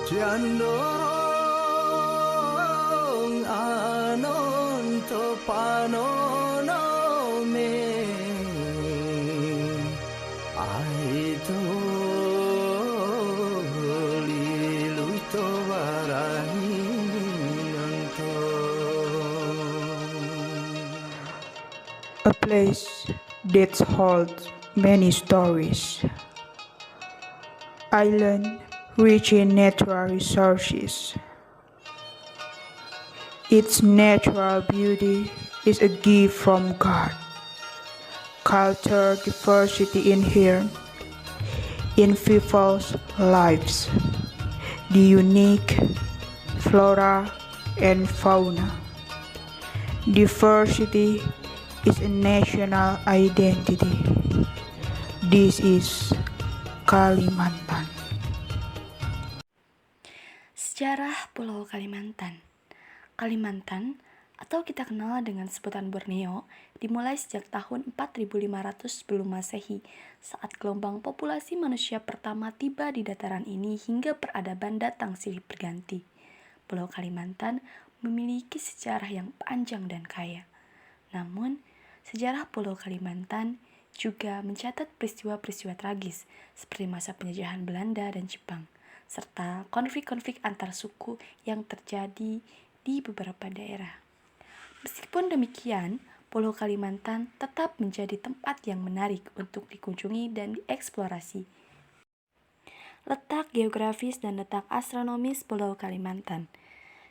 Jandorong anon to panono me ai to lilu to barahi nanto. A place that holds many stories. Island rich in natural resources. Its natural beauty is a gift from God. Culture diversity inherent in people's lives. The unique flora and fauna. Diversity is a national identity. This is Kalimantan. Sejarah Pulau Kalimantan. Kalimantan, atau kita kenal dengan sebutan Borneo, dimulai sejak tahun 4500 sebelum Masehi, saat gelombang populasi manusia pertama tiba di dataran ini hingga peradaban datang silih berganti. Pulau Kalimantan memiliki sejarah yang panjang dan kaya. Namun, sejarah Pulau Kalimantan juga mencatat peristiwa-peristiwa tragis seperti masa penjajahan Belanda dan Jepang, serta konflik-konflik antar suku yang terjadi di beberapa daerah. Meskipun demikian, Pulau Kalimantan tetap menjadi tempat yang menarik untuk dikunjungi dan dieksplorasi. Letak geografis dan letak astronomis Pulau Kalimantan.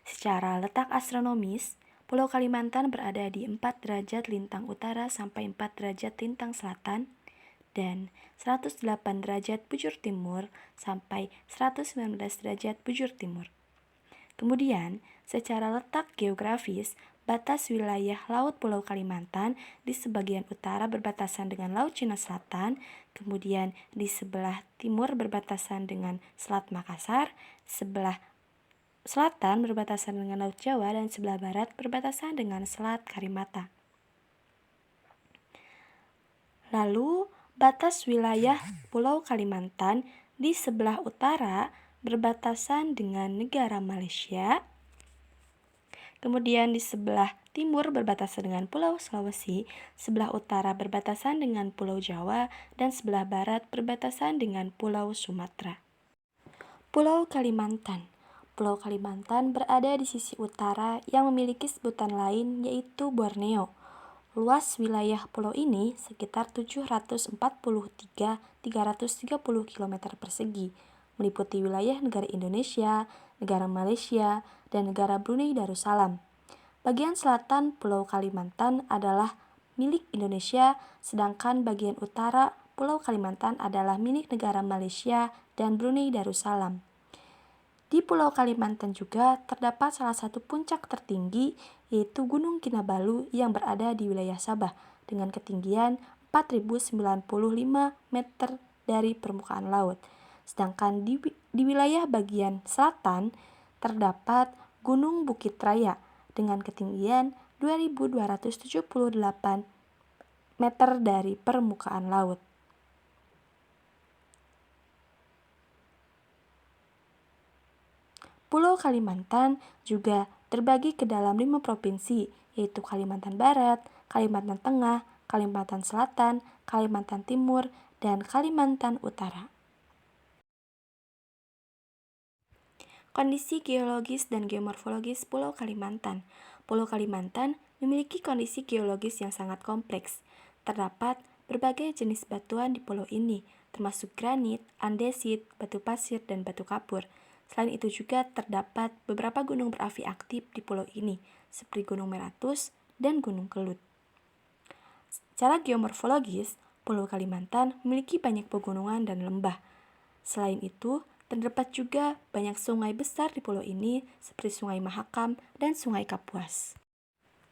Secara letak astronomis, Pulau Kalimantan berada di 4 derajat lintang utara sampai 4 derajat lintang selatan dan 108 derajat bujur timur sampai 119 derajat bujur timur. Kemudian, secara letak geografis, batas wilayah Laut Pulau Kalimantan di sebagian utara berbatasan dengan Laut Cina Selatan, kemudian di sebelah timur berbatasan dengan Selat Makassar, sebelah selatan berbatasan dengan Laut Jawa, dan sebelah barat berbatasan dengan Selat Karimata. Lalu, batas wilayah Pulau Kalimantan di sebelah utara berbatasan dengan negara Malaysia, kemudian di sebelah timur berbatasan dengan Pulau Sulawesi, sebelah utara berbatasan dengan Pulau Jawa, dan sebelah barat berbatasan dengan Pulau Sumatera. Pulau Kalimantan. Pulau Kalimantan berada di sisi utara yang memiliki sebutan lain yaitu Borneo. Luas wilayah pulau ini sekitar 743.330 km persegi, meliputi wilayah negara Indonesia, negara Malaysia, dan negara Brunei Darussalam. Bagian selatan Pulau Kalimantan adalah milik Indonesia, sedangkan bagian utara Pulau Kalimantan adalah milik negara Malaysia dan Brunei Darussalam. Di Pulau Kalimantan juga terdapat salah satu puncak tertinggi, yaitu Gunung Kinabalu yang berada di wilayah Sabah dengan ketinggian 4.095 meter dari permukaan laut. Sedangkan di wilayah bagian selatan terdapat Gunung Bukit Raya dengan ketinggian 2.278 meter dari permukaan laut. Pulau Kalimantan juga terbagi ke dalam 5 provinsi, yaitu Kalimantan Barat, Kalimantan Tengah, Kalimantan Selatan, Kalimantan Timur, dan Kalimantan Utara. Kondisi geologis dan geomorfologis Pulau Kalimantan. Pulau Kalimantan memiliki kondisi geologis yang sangat kompleks. Terdapat berbagai jenis batuan di pulau ini, termasuk granit, andesit, batu pasir, dan batu kapur. Selain itu juga terdapat beberapa gunung berapi aktif di pulau ini, seperti Gunung Meratus dan Gunung Kelut. Secara geomorfologis, Pulau Kalimantan memiliki banyak pegunungan dan lembah. Selain itu, terdapat juga banyak sungai besar di pulau ini, seperti Sungai Mahakam dan Sungai Kapuas.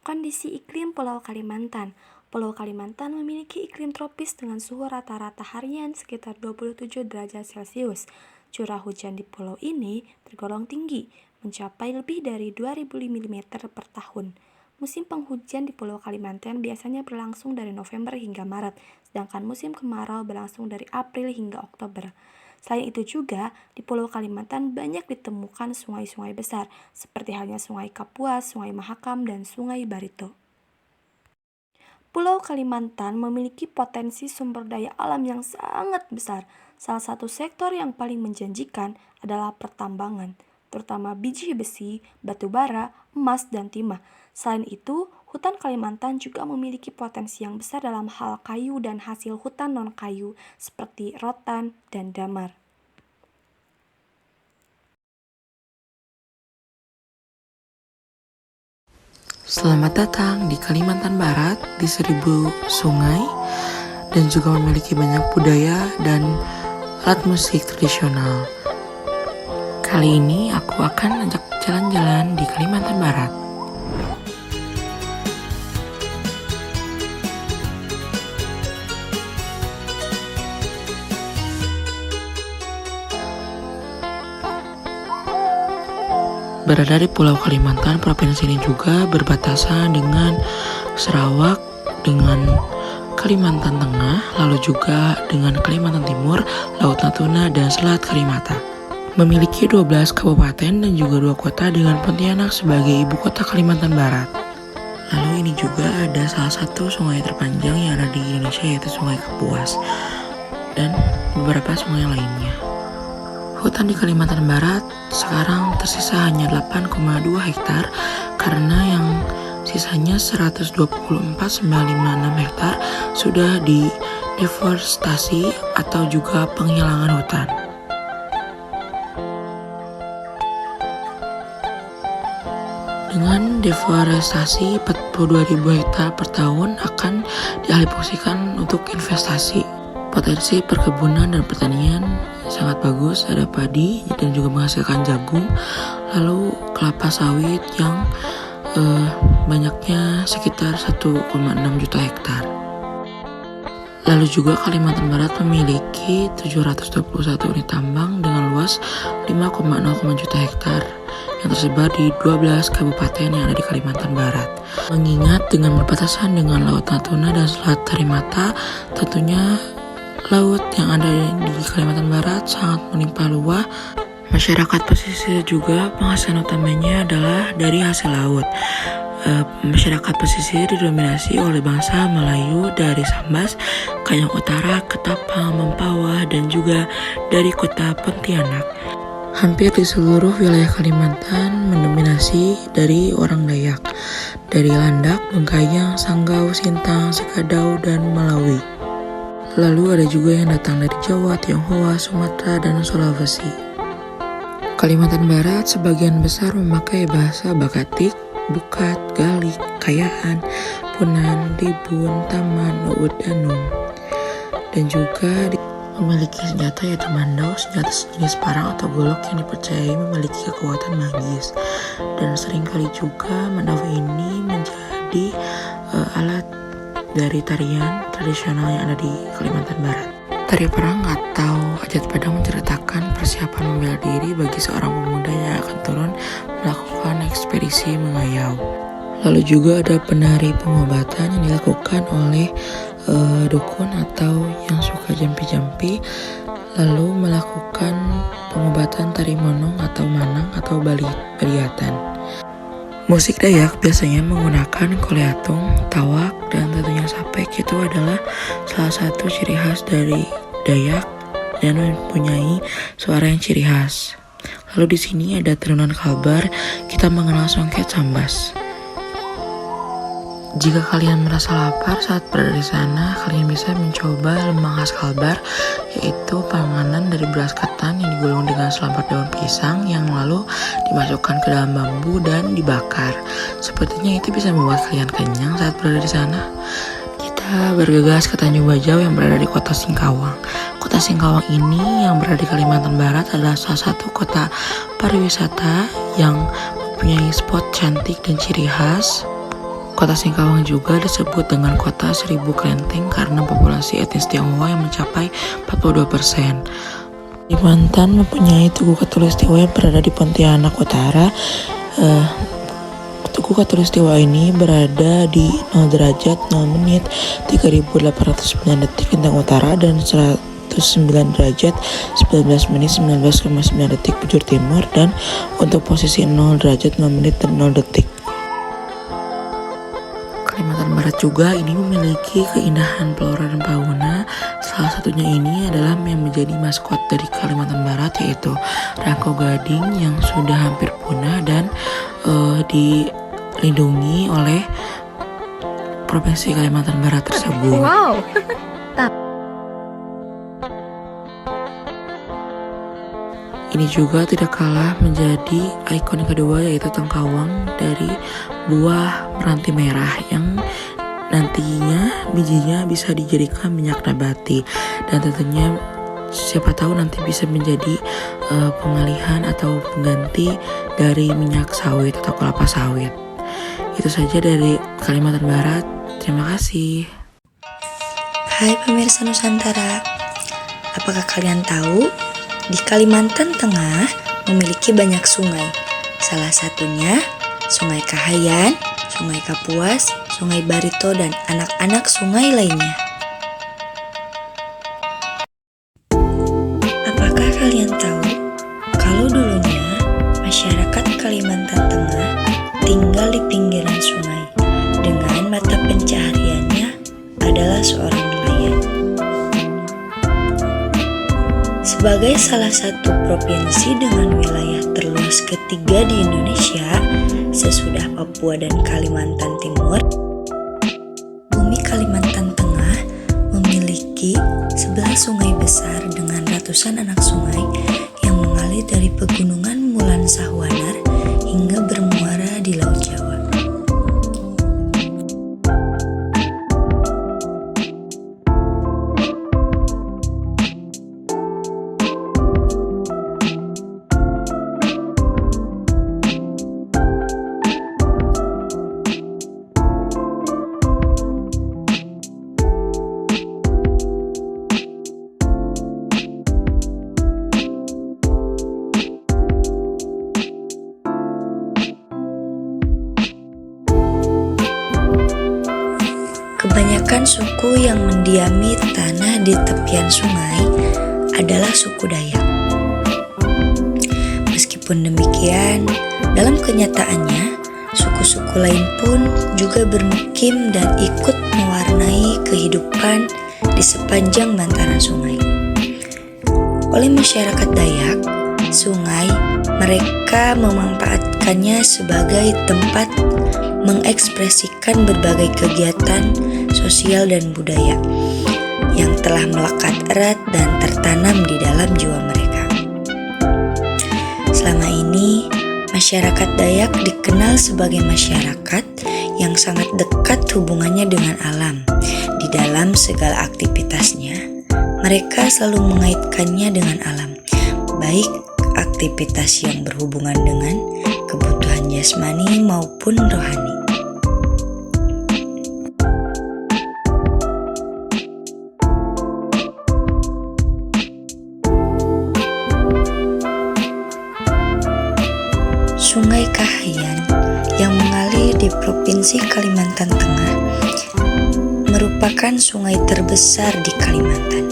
Kondisi iklim Pulau Kalimantan. Pulau Kalimantan memiliki iklim tropis dengan suhu rata-rata harian sekitar 27 derajat Celcius. Curah hujan di pulau ini tergolong tinggi, mencapai lebih dari 2.000 mm per tahun. Musim penghujan di Pulau Kalimantan biasanya berlangsung dari November hingga Maret, sedangkan musim kemarau berlangsung dari April hingga Oktober. Selain itu juga, di Pulau Kalimantan banyak ditemukan sungai-sungai besar, seperti halnya Sungai Kapuas, Sungai Mahakam, dan Sungai Barito. Pulau Kalimantan memiliki potensi sumber daya alam yang sangat besar. Salah satu sektor yang paling menjanjikan adalah pertambangan, terutama biji besi, batu bara, emas, dan timah. Selain itu, hutan Kalimantan juga memiliki potensi yang besar dalam hal kayu dan hasil hutan non-kayu seperti rotan dan damar. Selamat datang di Kalimantan Barat, di 1000 sungai, dan juga memiliki banyak budaya dan alat musik tradisional. Kali ini aku akan ajak jalan-jalan di Kalimantan Barat. Berada di Pulau Kalimantan, provinsi ini juga berbatasan dengan Sarawak, dengan Kalimantan Tengah, lalu juga dengan Kalimantan Timur, Laut Natuna, dan Selat Karimata. Memiliki 12 kabupaten dan juga 2 kota dengan Pontianak sebagai ibu kota Kalimantan Barat. Lalu ini juga ada salah satu sungai terpanjang yang ada di Indonesia, yaitu Sungai Kapuas, dan beberapa sungai lainnya. Hutan di Kalimantan Barat sekarang tersisa hanya 8,2 hektar karena yang sisanya 124,956 hektar sudah di deforestasi atau juga penghilangan hutan. Dengan deforestasi 42.000 hektar per tahun akan dialihfungsikan untuk investasi. Potensi perkebunan dan pertanian sangat bagus, ada padi dan juga menghasilkan jagung, lalu kelapa sawit yang banyaknya sekitar 1,6 juta hektar. Lalu juga Kalimantan Barat memiliki 721 unit tambang dengan luas 5,0 juta hektar yang tersebar di 12 kabupaten yang ada di Kalimantan Barat. Mengingat dengan berbatasan dengan Laut Natuna dan Selat Karimata, tentunya laut yang ada di Kalimantan Barat sangat melimpah ruah. Masyarakat pesisir juga penghasilan utamanya adalah dari hasil laut. Masyarakat pesisir didominasi oleh bangsa Melayu dari Sambas, Kayong Utara, Ketapang, Mempawah, dan juga dari kota Pontianak. Hampir di seluruh wilayah Kalimantan mendominasi dari orang Dayak, dari Landak, Bengkayang, Sanggau, Sintang, Sekadau, dan Malawi. Lalu ada juga yang datang dari Jawa, Tionghoa, Sumatera, dan Sulawesi. Kalimantan Barat sebagian besar memakai bahasa Bakatik, Bukat, Galik, Kayaan, Punan, Dibun, Taman, Uud, dan Num. Dan juga memiliki senjata yaitu mandau, senjata sejenis parang atau golok yang dipercayai memiliki kekuatan magis. Dan seringkali juga mandau ini menjadi alat dari tarian tradisional yang ada di Kalimantan Barat. Tari perang atau Hajat Padang menceritakan persiapan membela diri bagi seorang pemuda yang akan turun melakukan ekspedisi mengayau. Lalu juga ada penari pengobatan yang dilakukan oleh dukun atau yang suka jampi-jampi, lalu melakukan pengobatan tari monong atau manang atau baliatan. Musik Dayak biasanya menggunakan koleatung, tawak, dan tentunya sapek. Itu adalah salah satu ciri khas dari Dayak dan mempunyai suara yang ciri khas. Lalu di sini ada tenunan Kalbar, kita mengenal songket Sambas. Jika kalian merasa lapar saat berada di sana, kalian bisa mencoba lemang khas Kalbar, yaitu panganan dari beras ketan yang digulung dengan selambar daun pisang yang lalu dimasukkan ke dalam bambu dan dibakar. Sepertinya itu bisa membuat kalian kenyang saat berada di sana. Kita bergegas ke Tanjung Bajau yang berada di kota Singkawang. Kota Singkawang ini yang berada di Kalimantan Barat adalah salah satu kota pariwisata yang mempunyai spot cantik dan ciri khas. Kota Singkawang juga disebut dengan kota 1000 kelenteng karena populasi etnis Tionghoa yang mencapai 42%. Kalimantan mempunyai Tugu Katulistiwa yang berada di Pontianak Utara. Tugu Katulistiwa ini berada di 0 derajat 0 menit 3809 detik lintang utara dan 9 derajat 19 menit 19,9 detik bujur timur, dan untuk posisi 0 derajat 5 menit dan 0 detik. Kalimantan Barat juga ini memiliki keindahan flora dan fauna. Salah satunya ini adalah yang menjadi maskot dari Kalimantan Barat, yaitu rangko gading yang sudah hampir punah dan dilindungi oleh Provinsi Kalimantan Barat tersebut. Wow. Ini juga tidak kalah menjadi ikon kedua, yaitu tengkawang dari buah meranti merah yang nantinya bijinya bisa dijadikan minyak nabati, dan tentunya siapa tahu nanti bisa menjadi pengalihan atau pengganti dari minyak sawit atau kelapa sawit. Itu saja dari Kalimantan Barat. Terima kasih. Hai pemirsa Nusantara, apakah kalian tahu di Kalimantan Tengah memiliki banyak sungai? Salah satunya Sungai Kahayan, Sungai Kapuas, Sungai Barito, dan anak-anak sungai lainnya. Apakah kalian tahu kalau dulunya masyarakat Kalimantan Tengah tinggal di pinggiran sungai dengan mata pencahariannya adalah seorang nelayan? Sebagai salah satu provinsi dengan wilayah terluas ketiga di Indonesia sesudah Papua dan Kalimantan Timur, bumi Kalimantan Tengah memiliki 11 sungai besar dengan ratusan anak sungai yang mengalir dari pegunungan Mulan Sahwanar hingga bermuara di Laut Jawa. Kebanyakan suku yang mendiami tanah di tepian sungai adalah suku Dayak. Meskipun demikian, dalam kenyataannya, suku-suku lain pun juga bermukim dan ikut mewarnai kehidupan di sepanjang bantaran sungai. Oleh masyarakat Dayak, sungai mereka memanfaatkannya sebagai tempat mengekspresikan berbagai kegiatan sosial dan budaya yang telah melekat erat dan tertanam di dalam jiwa mereka. Selama ini, masyarakat Dayak dikenal sebagai masyarakat yang sangat dekat hubungannya dengan alam. Di dalam segala aktivitasnya, mereka selalu mengaitkannya dengan alam, baik aktivitas yang berhubungan dengan kebutuhan jasmani maupun rohani. Sungai Kahayan yang mengalir di Provinsi Kalimantan Tengah merupakan sungai terbesar di Kalimantan.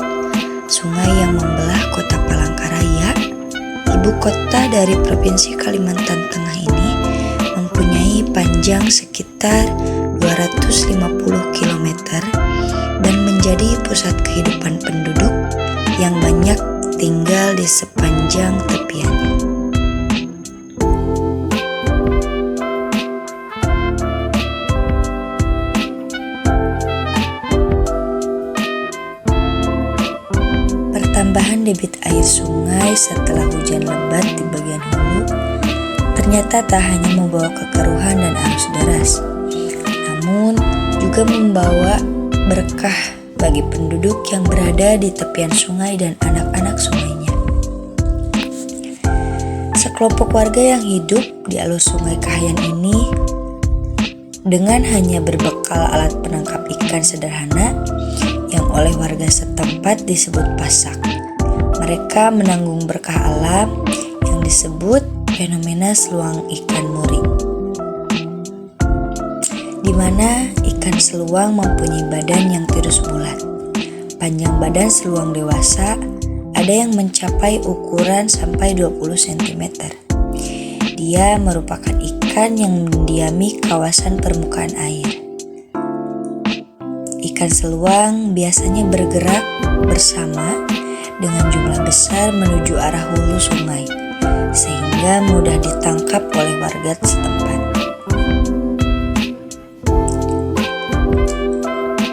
Sungai yang membelah kota Palangkaraya, ibu kota dari Provinsi Kalimantan Tengah ini, mempunyai panjang sekitar 250 km dan menjadi pusat kehidupan penduduk yang banyak tinggal di sepanjang tepiannya. Tambahan debit air sungai setelah hujan lebat di bagian hulu ternyata tak hanya membawa kekeruhan dan arus deras, namun juga membawa berkah bagi penduduk yang berada di tepian sungai dan anak-anak sungainya. Sekelompok warga yang hidup di alur sungai Kahayan ini dengan hanya berbekal alat penangkap ikan sederhana yang oleh warga setempat disebut pasak. Mereka menanggung berkah alam yang disebut fenomena seluang ikan muri, di mana ikan seluang mempunyai badan yang tirus bulat. panjang badan seluang dewasa, ada yang mencapai ukuran sampai 20 cm. Dia merupakan ikan yang mendiami kawasan permukaan air. Ikan seluang biasanya bergerak bersama dengan jumlah besar menuju arah hulu sungai, sehingga mudah ditangkap oleh warga setempat.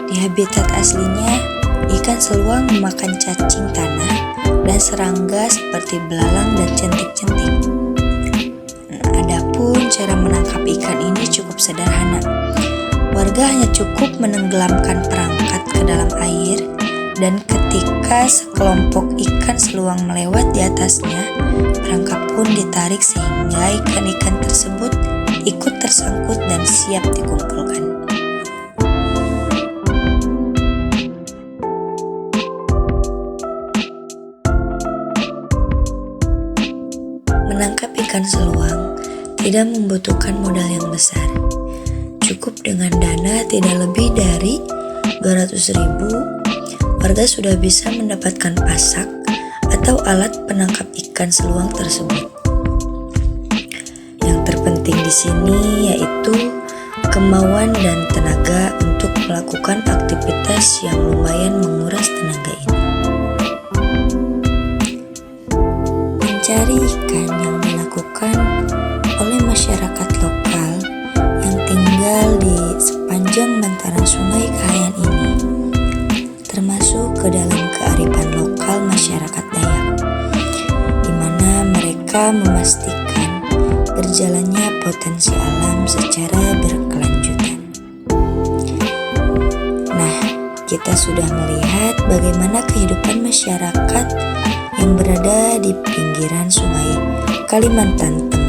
Di habitat aslinya, ikan seluang memakan cacing tanah dan serangga seperti belalang dan centik-centik. Adapun cara menangkap ikan ini cukup sederhana. Warga hanya cukup menenggelamkan perangkat ke dalam air, dan ketika sekelompok ikan seluang melewat di atasnya, perangkap pun ditarik sehingga ikan-ikan tersebut ikut tersangkut dan siap dikumpulkan. Menangkap ikan seluang tidak membutuhkan modal yang besar. Cukup dengan dana tidak lebih dari 200.000, warga sudah bisa mendapatkan pasak atau alat penangkap ikan seluang tersebut. Yang terpenting di sini yaitu kemauan dan tenaga untuk melakukan aktivitas yang lumayan menguras tenaga ini. Mencari ikan yang dilakukan oleh masyarakat lokal yang tinggal di sepanjang bantaran sungai Kahayan ini termasuk ke dalam kearifan lokal masyarakat Dayak, di mana mereka memastikan berjalannya potensi alam secara berkelanjutan. Nah, kita sudah melihat bagaimana kehidupan masyarakat yang berada di pinggiran sungai Kalimantan Tengah.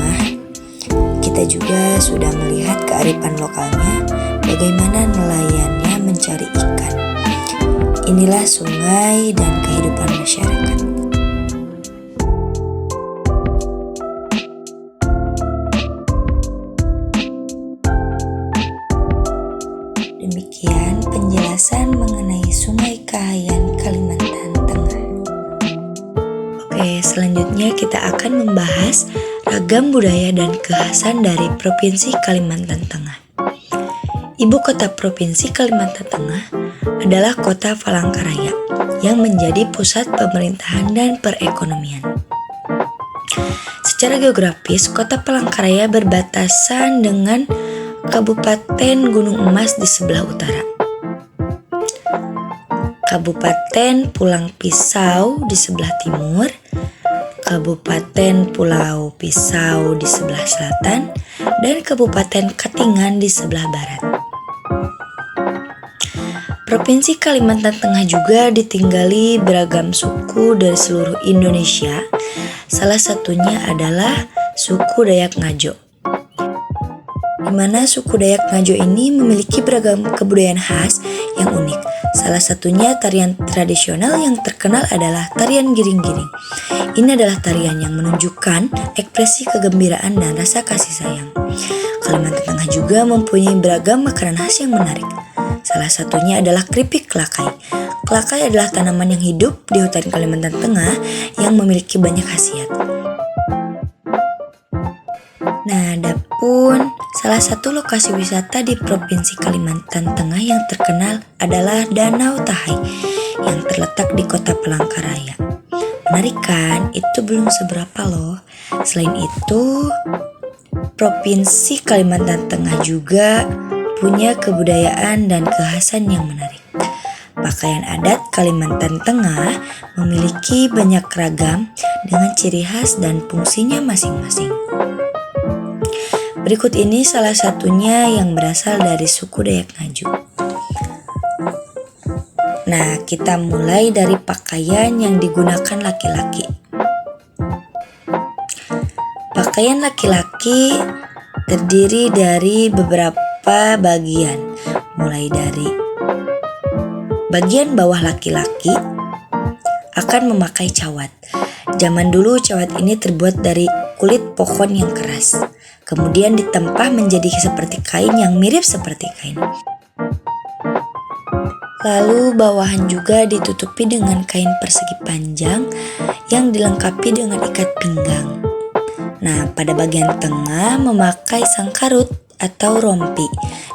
Kita juga sudah melihat kearifan lokalnya, bagaimana nelayannya mencari ikan. Inilah sungai dan kehidupan masyarakat. Demikian penjelasan mengenai Sungai Kahayan, Kalimantan Tengah. Oke, selanjutnya kita akan membahas ragam budaya dan kekhasan dari Provinsi Kalimantan Tengah. Ibu kota Provinsi Kalimantan Tengah adalah kota Palangkaraya yang menjadi pusat pemerintahan dan perekonomian. Secara geografis, kota Palangkaraya berbatasan dengan Kabupaten Gunung Emas di sebelah utara, Kabupaten Pulang Pisau di sebelah timur, Kabupaten Pulau Pisau di sebelah selatan, dan Kabupaten Katingan di sebelah barat. Provinsi Kalimantan Tengah juga ditinggali beragam suku dari seluruh Indonesia. Salah satunya adalah suku Dayak Ngajo, di mana suku Dayak Ngajo ini memiliki beragam kebudayaan khas yang unik. Salah satunya tarian tradisional yang terkenal adalah tarian giring-giring. Ini adalah tarian yang menunjukkan ekspresi kegembiraan dan rasa kasih sayang. Kalimantan Tengah juga mempunyai beragam makanan khas yang menarik. Salah satunya adalah keripik kelakai. Kelakai adalah tanaman yang hidup di hutan Kalimantan Tengah yang memiliki banyak khasiat. Nah, adapun salah satu lokasi wisata di Provinsi Kalimantan Tengah yang terkenal adalah Danau Tahai yang terletak di kota Palangkaraya. Menarik kan? Itu belum seberapa loh. Selain itu, Provinsi Kalimantan Tengah juga punya kebudayaan dan kekhasan yang menarik. Pakaian adat Kalimantan Tengah memiliki banyak ragam dengan ciri khas dan fungsinya masing-masing. Berikut ini salah satunya yang berasal dari suku Dayak Ngaju. Nah, kita mulai dari pakaian yang digunakan laki-laki. Pakaian laki-laki terdiri dari beberapa bagian, mulai dari bagian bawah laki-laki akan memakai cawat. Zaman dulu cawat ini terbuat dari kulit pohon yang keras, kemudian ditempah menjadi seperti kain yang mirip seperti kain. Lalu bawahan juga ditutupi dengan kain persegi panjang yang dilengkapi dengan ikat pinggang. Nah, pada bagian tengah memakai sangkarut atau rompi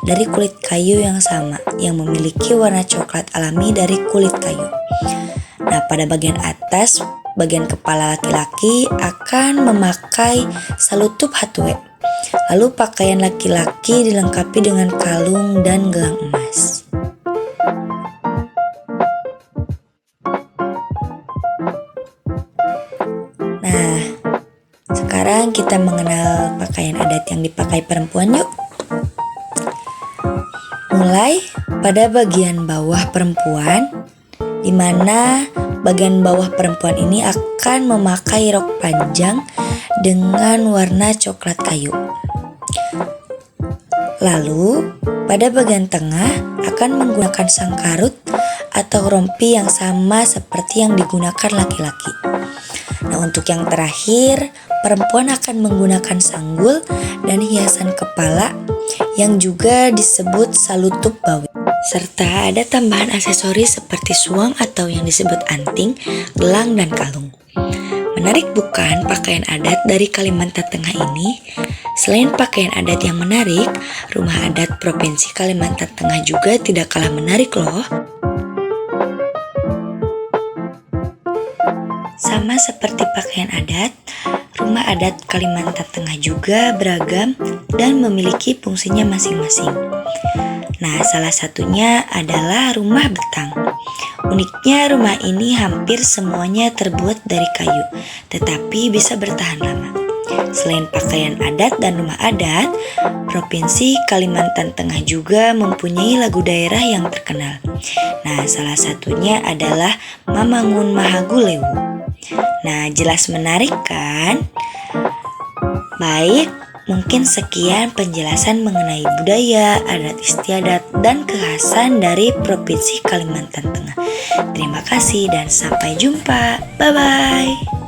dari kulit kayu yang sama yang memiliki warna coklat alami dari kulit kayu. Nah, pada bagian atas, bagian kepala laki-laki akan memakai salutup hatue. Lalu pakaian laki-laki dilengkapi dengan kalung dan gelang emas. Nah, sekarang kita mengenal pakaian adat yang dipakai perempuan yuk. Mulai pada bagian bawah perempuan, di mana bagian bawah perempuan ini akan memakai rok panjang dengan warna coklat kayu. Lalu, pada bagian tengah akan menggunakan sangkarut atau rompi yang sama seperti yang digunakan laki-laki. Nah, untuk yang terakhir, perempuan akan menggunakan sanggul dan hiasan kepala yang juga disebut salutup bawi. Serta ada tambahan aksesoris seperti suang atau yang disebut anting, gelang, dan kalung. Menarik bukan pakaian adat dari Kalimantan Tengah ini? Selain pakaian adat yang menarik, rumah adat Provinsi Kalimantan Tengah juga tidak kalah menarik loh. Sama seperti pakaian adat, rumah adat Kalimantan Tengah juga beragam dan memiliki fungsinya masing-masing. Nah, salah satunya adalah rumah betang. Uniknya rumah ini hampir semuanya terbuat dari kayu, tetapi bisa bertahan lama. Selain pakaian adat dan rumah adat, Provinsi Kalimantan Tengah juga mempunyai lagu daerah yang terkenal. Nah, salah satunya adalah Mamangun Mahagulewu. Nah, jelas menarik kan? Baik, mungkin sekian penjelasan mengenai budaya, adat istiadat, dan kekhasan dari Provinsi Kalimantan Tengah. Terima kasih dan sampai jumpa. Bye-bye.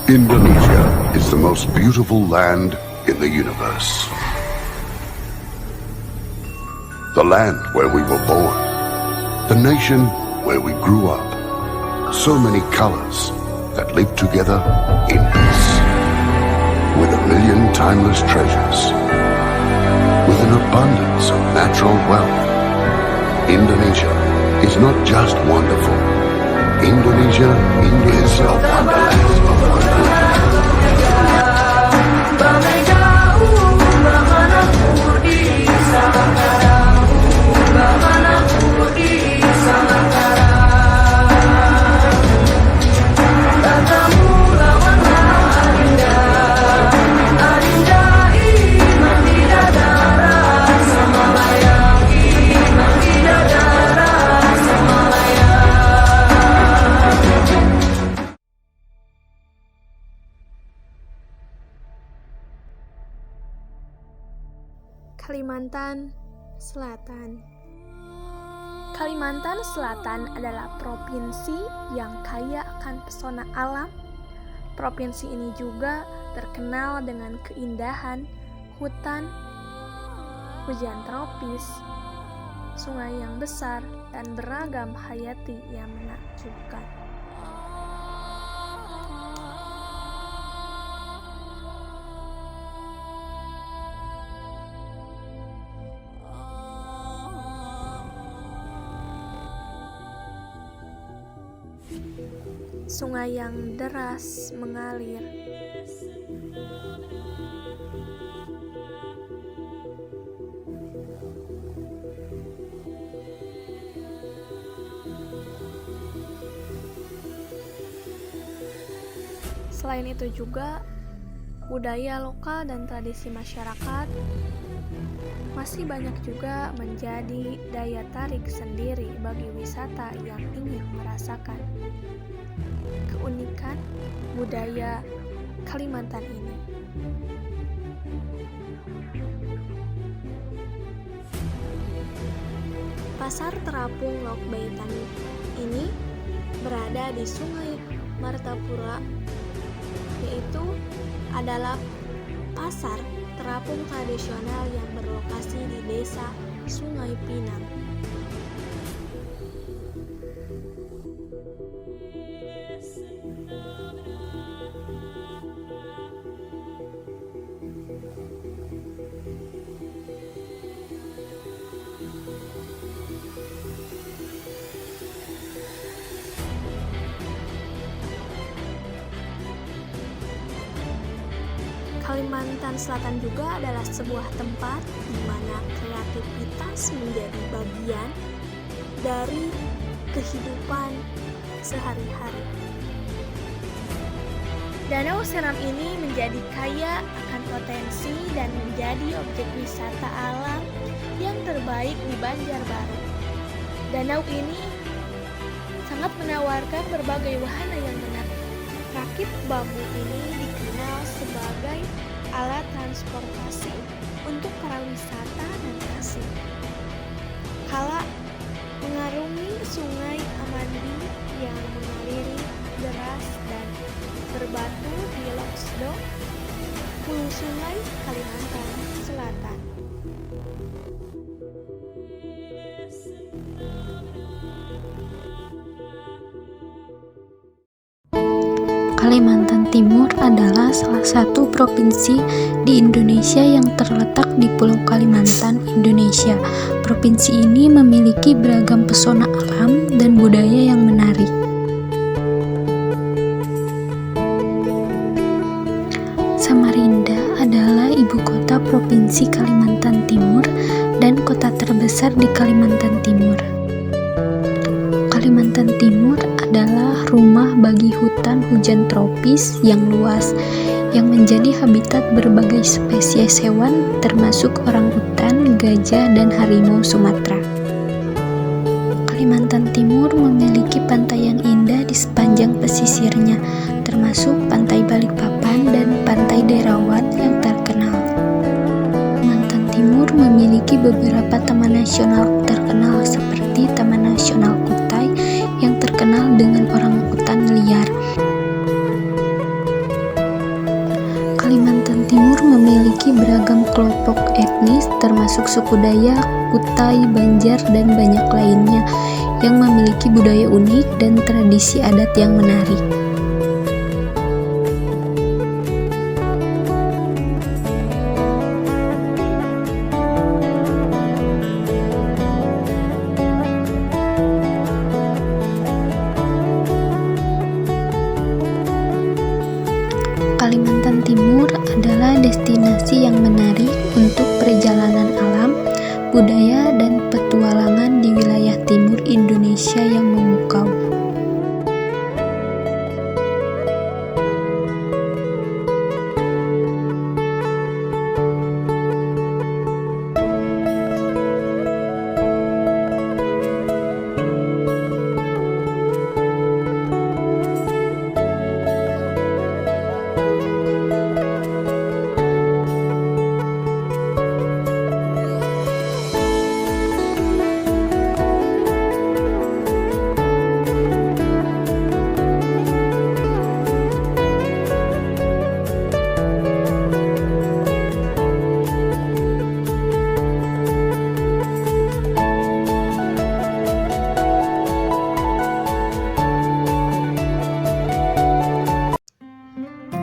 Indonesia is the most beautiful land in the universe. The land where we were born. The nation where we grew up. So many colors that live together in peace. With a million timeless treasures. With an abundance of natural wealth. Indonesia is not just wonderful. Indonesia is a wonderland of wonderland. Kalimantan Selatan. Kalimantan Selatan adalah provinsi yang kaya akan pesona alam. Provinsi ini juga terkenal dengan keindahan hutan, hujan tropis, sungai yang besar, dan beragam hayati yang menakjubkan. Sungai yang deras mengalir. Selain itu juga, budaya lokal dan tradisi masyarakat masih banyak juga menjadi daya tarik sendiri bagi wisata yang ingin merasakan keunikan budaya Kalimantan ini. Pasar terapung Lok Baitan ini berada di Sungai Martapura, yaitu adalah pasar terapung tradisional yang berlokasi di Desa Sungai Pinang. Kalimantan Selatan juga adalah sebuah tempat di mana kreativitas menjadi bagian dari kehidupan sehari-hari. Danau Seram ini menjadi kaya akan potensi dan menjadi objek wisata alam yang terbaik di Banjarbaru. Danau ini sangat menawarkan berbagai wahana yang menarik. Rakit bambu ini dikenal sebagai alat transportasi untuk para wisata dan asing. Kala mengarungi sungai Amandi yang mengaliri deras dan berbatu di Loksdo, hulu sungai Kalimantan Selatan. Kalimantan Timur adalah salah satu provinsi di Indonesia yang terletak di Pulau Kalimantan, Indonesia. Provinsi ini memiliki beragam pesona alam dan budaya yang menarik. Samarinda adalah ibu kota Provinsi Kalimantan Timur dan kota terbesar di Kalimantan Timur. Kalimantan Timur adalah rumah bagi hutan hujan tropis yang luas, yang menjadi habitat berbagai spesies hewan termasuk orangutan, gajah, dan harimau Sumatera. Kalimantan Timur memiliki pantai yang indah di sepanjang pesisirnya, termasuk Pantai Balikpapan dan Pantai Derawan yang terkenal. Kalimantan Timur memiliki beberapa taman nasional terkenal seperti Taman Nasional Kutai yang terkenal dengan orangutan liar. memiliki beragam kelompok etnis termasuk suku Dayak, Kutai, Banjar, dan banyak lainnya yang memiliki budaya unik dan tradisi adat yang menarik. Kalimantan Timur adalah destinasi yang menarik untuk perjalanan alam, budaya, dan petualangan di wilayah timur Indonesia yang memukau.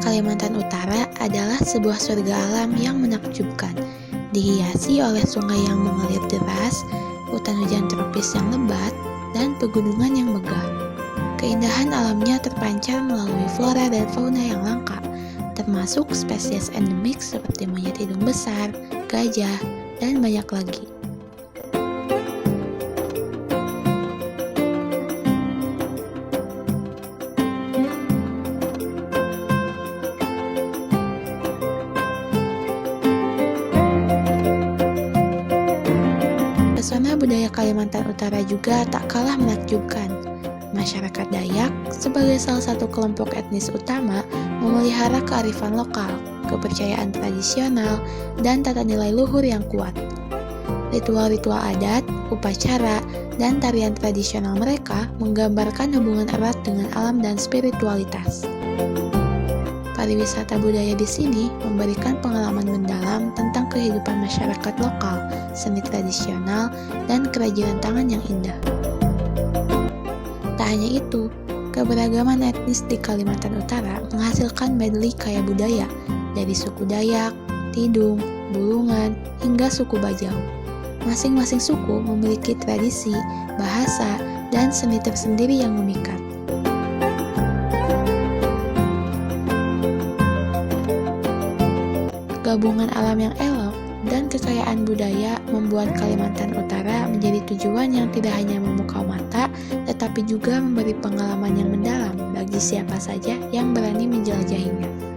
Kalimantan Utara adalah sebuah surga alam yang menakjubkan, dihiasi oleh sungai yang mengalir deras, hutan hujan tropis yang lebat, dan pegunungan yang megah. Keindahan alamnya terpancar melalui flora dan fauna yang langka, termasuk spesies endemik seperti monyet hidung besar, gajah, dan banyak lagi. Pesona budaya Kalimantan Utara juga tak kalah menakjubkan. Masyarakat Dayak, sebagai salah satu kelompok etnis utama, memelihara kearifan lokal, kepercayaan tradisional, dan tata nilai luhur yang kuat. Ritual-ritual adat, upacara, dan tarian tradisional mereka menggambarkan hubungan erat dengan alam dan spiritualitas. Pariwisata budaya di sini memberikan pengalaman mendalam tentang kehidupan masyarakat lokal, seni tradisional, dan kerajinan tangan yang indah. Tak hanya itu, keberagaman etnis di Kalimantan Utara menghasilkan medley kaya budaya dari suku Dayak, Tidung, Bulungan, hingga suku Bajau. Masing-masing suku memiliki tradisi, bahasa, dan seni tersendiri yang memikat. Gabungan alam yang elok dan kekayaan budaya membuat Kalimantan Utara menjadi tujuan yang tidak hanya memukau mata, tetapi juga memberi pengalaman yang mendalam bagi siapa saja yang berani menjelajahinya.